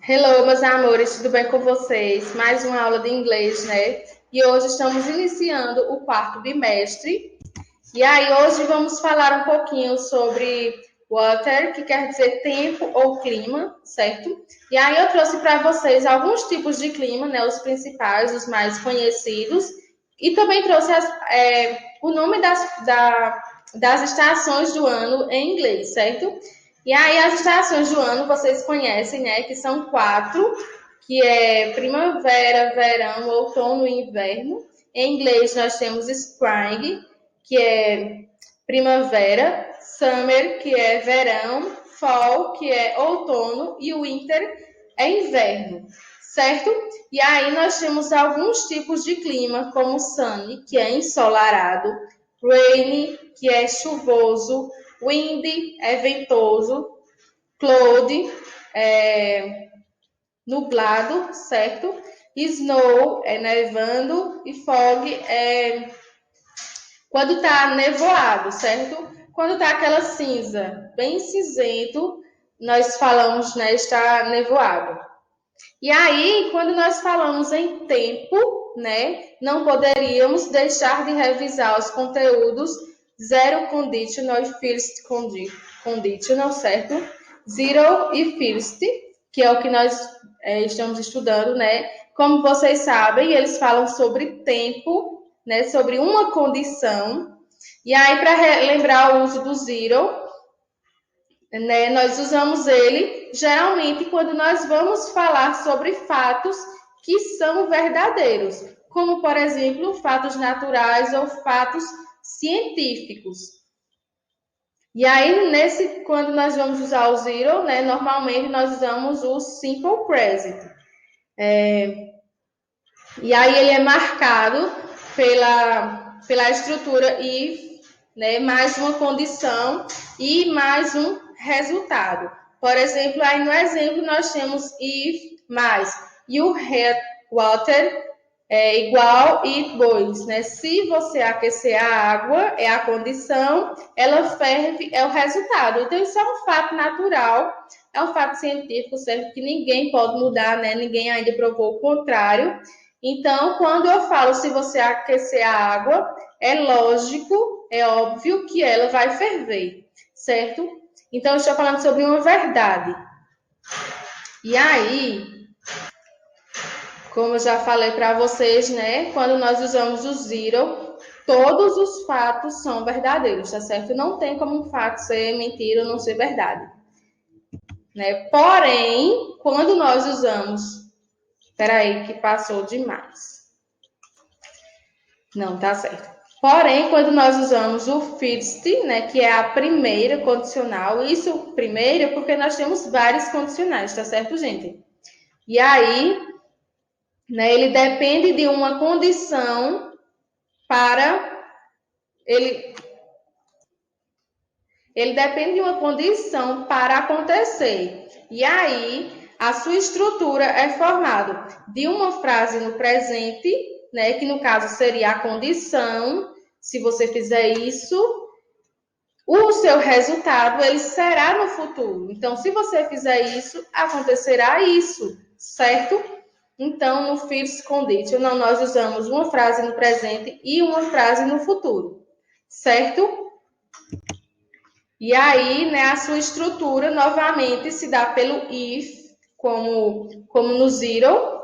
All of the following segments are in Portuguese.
Hello, meus amores, tudo bem com vocês? Mais uma aula de inglês, né? E hoje estamos iniciando o quarto bimestre. E aí, hoje vamos falar um pouquinho sobre water, que quer dizer tempo ou clima, certo? E aí, eu trouxe para vocês alguns tipos de clima, né? Os principais, os mais conhecidos. E também trouxe o nome das estações do ano em inglês, certo? E aí, as estações do ano vocês conhecem, né? Que são quatro, que é primavera, verão, outono e inverno. Em inglês, nós temos spring, que é primavera, summer, que é verão, fall, que é outono, e winter é inverno, certo? E aí nós temos alguns tipos de clima, como sunny, que é ensolarado, rainy, que é chuvoso, windy é ventoso, cloud é nublado, certo? Snow é nevando e fog é quando tá nevoado, certo? Quando tá aquela cinza, bem cinzento, nós falamos, né, está nevoado. E aí, quando nós falamos em tempo, né, não poderíamos deixar de revisar os conteúdos zero conditional e first conditional, certo? Zero e first, que é o que nós estamos estudando, né? Como vocês sabem, eles falam sobre tempo, né, sobre uma condição. E aí, para lembrar o uso do zero, né, nós usamos ele geralmente quando nós vamos falar sobre fatos que são verdadeiros, como, por exemplo, fatos naturais ou fatos científicos. E aí, quando nós vamos usar o zero, né, normalmente nós usamos o simple present. E aí ele é marcado pela estrutura if, né, mais uma condição e mais um resultado. Por exemplo, aí no exemplo nós temos if mais you had water é igual it boils, né? Se você aquecer a água, é a condição, ela ferve, é o resultado. Então, isso é um fato natural, é um fato científico, certo? Que ninguém pode mudar, né? Ninguém ainda provou o contrário. Então, quando eu falo se você aquecer a água, é lógico, é óbvio que ela vai ferver, certo? Então, eu estou falando sobre uma verdade. E aí, como eu já falei para vocês, né? Quando nós usamos o zero, todos os fatos são verdadeiros, tá certo? Não tem como um fato ser mentira ou não ser verdade, né? Porém, quando nós usamos... Peraí, que passou demais. Não, tá certo. Porém, quando nós usamos o first, né, que é a primeira condicional, isso primeira porque nós temos vários condicionais, tá certo, gente? E aí, né, ele depende de uma condição para ele depende de uma condição para acontecer. E aí, a sua estrutura é formada de uma frase no presente, né, que no caso seria a condição. Se você fizer isso, o seu resultado ele será no futuro. Então, se você fizer isso, acontecerá isso, certo? Então, no first conditional, nós usamos uma frase no presente e uma frase no futuro, certo? E aí, né, a sua estrutura novamente se dá pelo if, como no zero.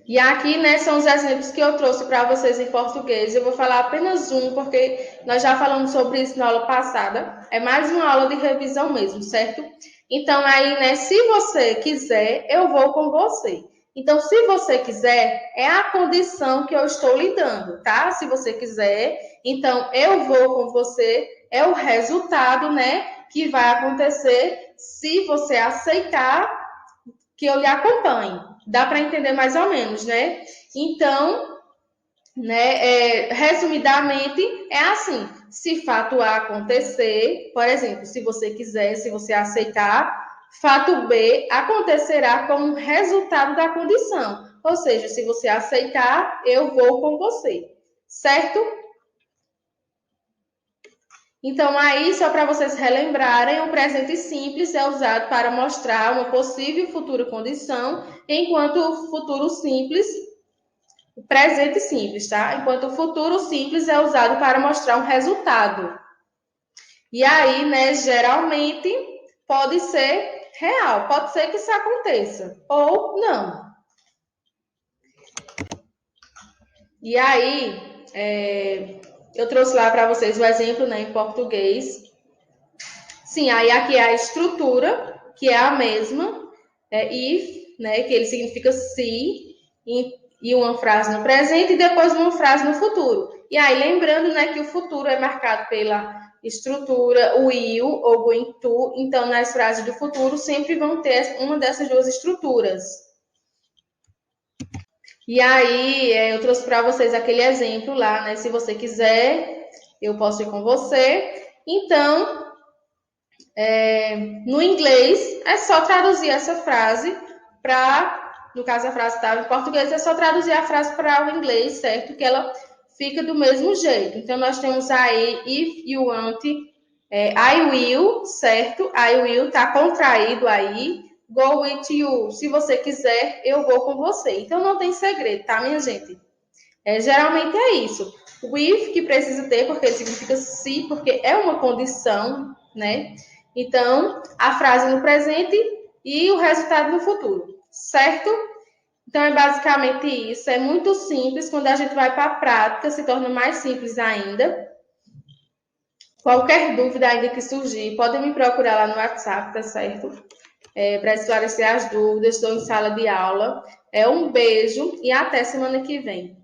E aqui, né, são os exemplos que eu trouxe para vocês em português. Eu vou falar apenas um, porque nós já falamos sobre isso na aula passada. É mais uma aula de revisão mesmo, certo? Então, aí, né, se você quiser, eu vou com você. Então, se você quiser, é a condição que eu estou lhe dando, tá? Se você quiser, então eu vou com você, é o resultado, né, que vai acontecer se você aceitar que eu lhe acompanhe. Dá para entender mais ou menos, né? Então, né, resumidamente, é assim. Se fato A acontecer, por exemplo, se você quiser, se você aceitar, fato B acontecerá como resultado da condição. Ou seja, se você aceitar, eu vou com você. Certo? Então, aí, só para vocês relembrarem, o presente simples é usado para mostrar uma possível futura condição, enquanto o futuro simples, o presente simples, tá? Enquanto o futuro simples é usado para mostrar um resultado. E aí, né, geralmente pode ser real, pode ser que isso aconteça, ou não. E aí, eu trouxe lá para vocês o exemplo, né, em português. Sim, aí aqui é a estrutura, que é a mesma, if, né, que ele significa se, e uma frase no presente e depois uma frase no futuro. E aí, lembrando, né, que o futuro é marcado pela estrutura, o will ou going to, então nas frases do futuro sempre vão ter uma dessas duas estruturas. E aí, eu trouxe para vocês aquele exemplo lá, né? Se você quiser, eu posso ir com você. Então, no inglês, é só traduzir essa frase para, no caso a frase estava em português, é só traduzir a frase para o inglês, certo? Que ela fica do mesmo jeito. Então, nós temos aí, if you want, I will, certo? I will tá contraído aí. Go with you. Se você quiser, eu vou com você. Então, não tem segredo, tá, minha gente? Geralmente é isso. With, que precisa ter, porque significa se, porque é uma condição, né? Então, a frase no presente e o resultado no futuro, certo? Então, é basicamente isso. É muito simples. Quando a gente vai para a prática, se torna mais simples ainda. Qualquer dúvida ainda que surgir, podem me procurar lá no WhatsApp, tá certo? Para esclarecer as dúvidas. Estou em sala de aula. Um beijo e até semana que vem.